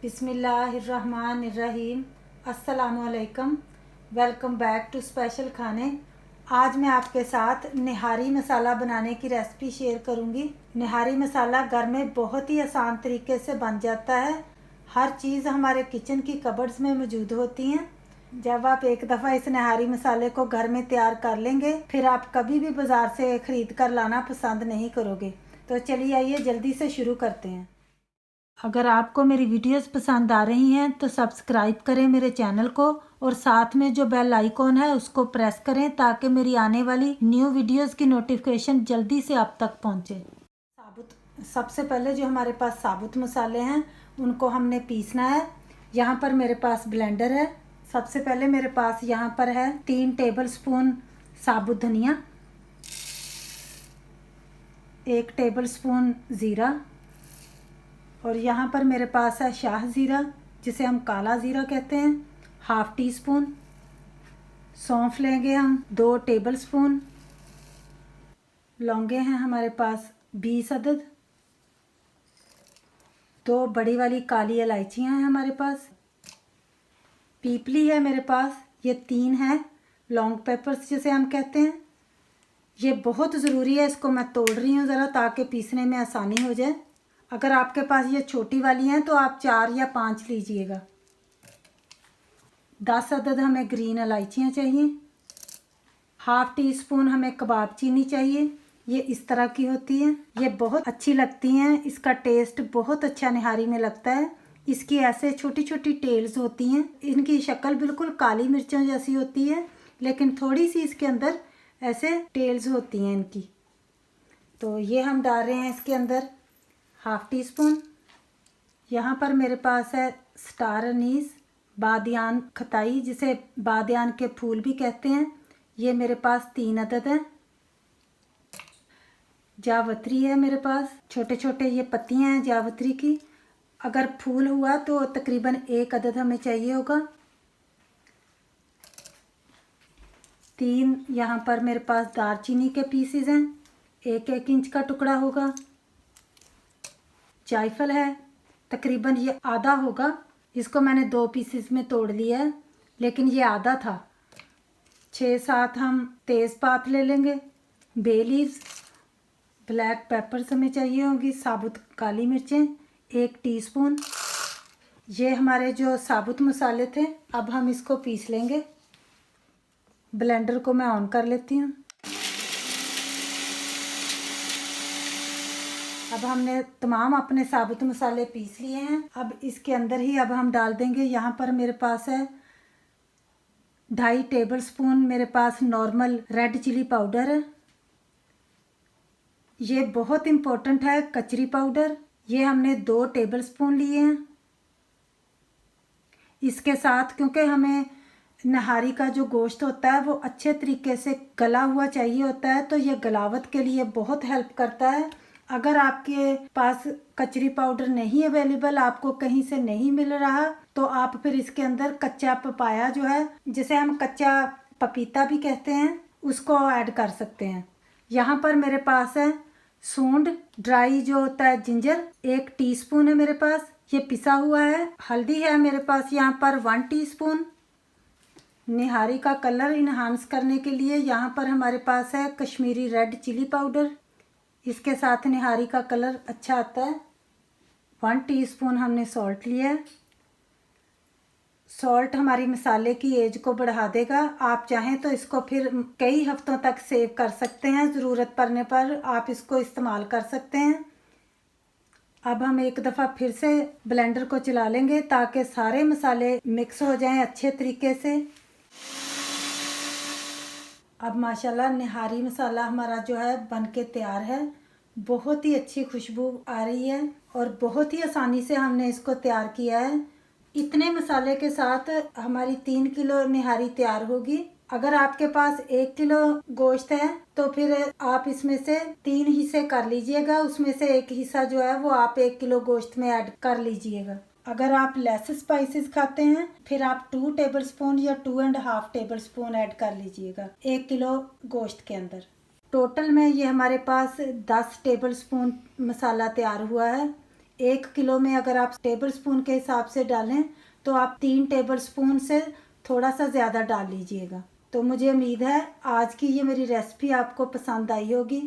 बिस्मिल्लाहिर्रहमानिर्रहीम। अस्सलामुअलैकुम। Welcome back to special खाने। आज मैं आपके साथ निहारी मसाला बनाने की रेसिपी शेयर करूंगी। निहारी मसाला घर में बहुत ही आसान तरीके से बन जाता है। हर चीज़ हमारे किचन की कबर्ड्स में मौजूद होती हैं। जब आप एक दफ़ा इस निहारी मसाले को घर में तैयार कर लेंगे, फिर आप कभी भी बाज़ार से ख़रीद कर लाना पसंद नहीं करोगे। तो चलिए आइए जल्दी से शुरू करते हैं। अगर आपको मेरी वीडियोस पसंद आ रही हैं तो सब्सक्राइब करें मेरे चैनल को और साथ में जो बेल आइकॉन है उसको प्रेस करें ताकि मेरी आने वाली न्यू वीडियोस की नोटिफिकेशन जल्दी से आप तक पहुंचे। सबसे पहले जो हमारे पास साबुत मसाले हैं उनको हमने पीसना है। यहाँ पर मेरे पास ब्लेंडर है। सबसे पहले मेरे पास यहाँ पर है 3 टेबलस्पून साबुत धनिया, 1 टेबलस्पून ज़ीरा और यहाँ पर मेरे पास है शाह ज़ीरा जिसे हम काला ज़ीरा कहते हैं, हाफ़ टी स्पून। सौंफ लेंगे हम 2 टेबलस्पून। लौंगे हैं हमारे पास 20 अदद। 2 बड़ी वाली काली इलायचियाँ हैं हमारे पास। पीपली है मेरे पास, ये 3 है। लॉन्ग पेपर्स जिसे हम कहते हैं, ये बहुत ज़रूरी है। इसको मैं तोड़ रही हूँ ज़रा ताकि पीसने में आसानी हो जाए। अगर आपके पास ये छोटी वाली हैं तो आप 4 या 5 लीजिएगा। 10 अदद हमें ग्रीन इलायचियाँ चाहिए। हाफ़ टी स्पून हमें कबाब चीनी चाहिए। ये इस तरह की होती है, ये बहुत अच्छी लगती हैं। इसका टेस्ट बहुत अच्छा निहारी में लगता है। इसकी ऐसे छोटी छोटी टेल्स होती हैं। इनकी शक्ल बिल्कुल काली मिर्चों जैसी होती है, लेकिन थोड़ी सी इसके अंदर ऐसे टेल्स होती हैं इनकी। तो ये हम डाल रहे हैं इसके अंदर हाफ़ टी स्पून। यहाँ पर मेरे पास है स्टार अनीस, बादियान खताई जिसे बादियान के फूल भी कहते हैं, ये मेरे पास 3 अदद हैं। जावित्री है मेरे पास, छोटे छोटे ये पत्तियाँ हैं जावित्री की। अगर फूल हुआ तो तकरीबन 1 अदद हमें चाहिए होगा। 3 यहाँ पर मेरे पास दालचीनी के पीसेस हैं, 1-1 इंच का टुकड़ा होगा। जायफल है, तकरीबन ये आधा होगा। इसको मैंने 2 पीसेस में तोड़ लिया है, लेकिन ये आधा था। 6-7 हम तेज़पात ले लेंगे। बे लीव्स, ब्लैक पेपर्स हमें चाहिए होगी। साबुत काली मिर्चें 1 टीस्पून। ये हमारे जो साबुत मसाले थे। अब हम इसको पीस लेंगे। ब्लेंडर को मैं ऑन कर लेती हूँ। अब हमने तमाम अपने साबुत मसाले पीस लिए हैं। अब इसके अंदर ही अब हम डाल देंगे, यहाँ पर मेरे पास है 2.5 टेबलस्पून मेरे पास नॉर्मल रेड चिली पाउडर है। ये बहुत इम्पोर्टेंट है, कचरी पाउडर। ये हमने 2 टेबलस्पून लिए हैं। इसके साथ क्योंकि हमें नहारी का जो गोश्त होता है वो अच्छे तरीके से गला हुआ चाहिए होता है, तो ये गलावट के लिए बहुत हेल्प करता है। अगर आपके पास कचरी पाउडर नहीं अवेलेबल, आपको कहीं से नहीं मिल रहा, तो आप फिर इसके अंदर कच्चा पपाया जो है, जिसे हम कच्चा पपीता भी कहते हैं, उसको ऐड कर सकते हैं। यहाँ पर मेरे पास है सूंड, ड्राई जो होता है जिंजर, 1 टीस्पून है मेरे पास, ये पिसा हुआ है। हल्दी है मेरे पास यहाँ पर 1 टीस्पून। निहारी का कलर इन्हांस करने के लिए यहाँ पर हमारे पास है कश्मीरी रेड चिली पाउडर। इसके साथ निहारी का कलर अच्छा आता है। 1 टीस्पून हमने सॉल्ट लिया है। सॉल्ट हमारी मसाले की एज को बढ़ा देगा। आप चाहें तो इसको फिर कई हफ्तों तक सेव कर सकते हैं। ज़रूरत पड़ने पर आप इसको इस्तेमाल कर सकते हैं। अब हम एक दफ़ा फिर से ब्लेंडर को चला लेंगे ताकि सारे मसाले मिक्स हो जाएं अच्छे तरीके से। अब माशाल्लाह निहारी मसाला हमारा जो है बनके तैयार है। बहुत ही अच्छी खुशबू आ रही है और बहुत ही आसानी से हमने इसको तैयार किया है। इतने मसाले के साथ हमारी 3 किलो निहारी तैयार होगी। अगर आपके पास 1 किलो गोश्त है तो फिर आप इसमें से 3 हिस्से कर लीजिएगा। उसमें से 1 हिस्सा जो है वो आप 1 किलो गोश्त में ऐड कर लीजिएगा। अगर आप लेस स्पाइसेस खाते हैं फिर आप 2 टेबलस्पून या 2.5 टेबलस्पून ऐड कर लीजिएगा 1 किलो गोश्त के अंदर। टोटल में ये हमारे पास 10 टेबलस्पून मसाला तैयार हुआ है। 1 किलो में अगर आप टेबल स्पून के हिसाब से डालें तो आप 3 टेबल स्पून से थोड़ा सा ज़्यादा डाल लीजिएगा। तो मुझे उम्मीद है आज की ये मेरी रेसिपी आपको पसंद आई होगी।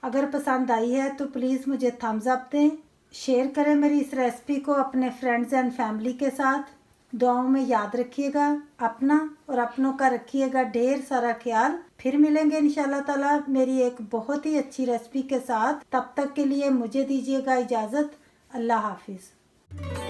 अगर पसंद आई है तो प्लीज़ मुझे थम्स अप दें, शेयर करें मेरी इस रेसिपी को अपने फ्रेंड्स एंड फैमिली के साथ। दुआओं में याद रखिएगा, अपना और अपनों का रखिएगा ढेर सारा ख्याल। फिर मिलेंगे इंशाल्लाह ताला मेरी एक बहुत ही अच्छी रेसिपी के साथ। तब तक के लिए मुझे दीजिएगा इजाज़त। अल्लाह हाफिज़।